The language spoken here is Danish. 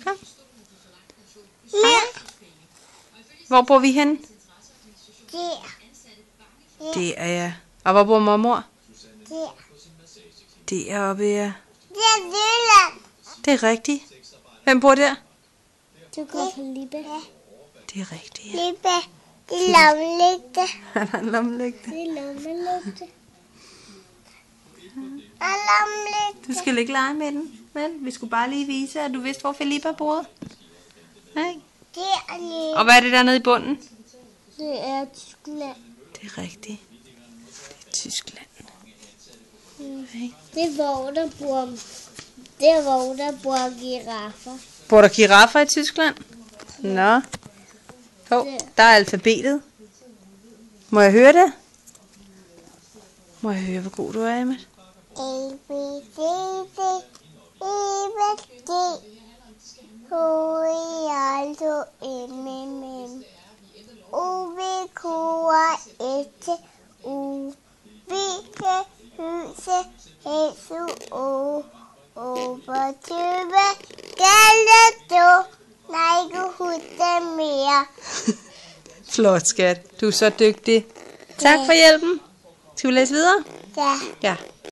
Kom. Hvor bor vi henne? Det er jeg. Og hvor bor mormor? Det er oppe, ja. Det er rigtigt. Hvem bor der? Du går på Lippe. Det er rigtigt, ja. Lippe. Det er lommelygte. Han har en lommelygte. Det er lommelygte. Du skal ikke lege med den, vel? Vi skulle bare lige vise, at du vidste, hvor Filippa boede. Nej. Og hvad er det dernede i bunden? Det er Tyskland. Det er rigtigt. Det er Tyskland. Det er hvor der bor giraffer. Bor der giraffer i Tyskland? Nå. Der er alfabetet. Må jeg høre det? Må jeg høre, hvor god du er, Emmet? A, B, C, D, E, F, G, H, I, L, M, N, O, V, Q, R, S, T, U, V, K, Y, Z, S, U, O, 28, nej, jeg kan huske det mere. Flot, skat. Du er så dygtig. Tak for hjælpen. Skal vi læse videre? Ja. Ja.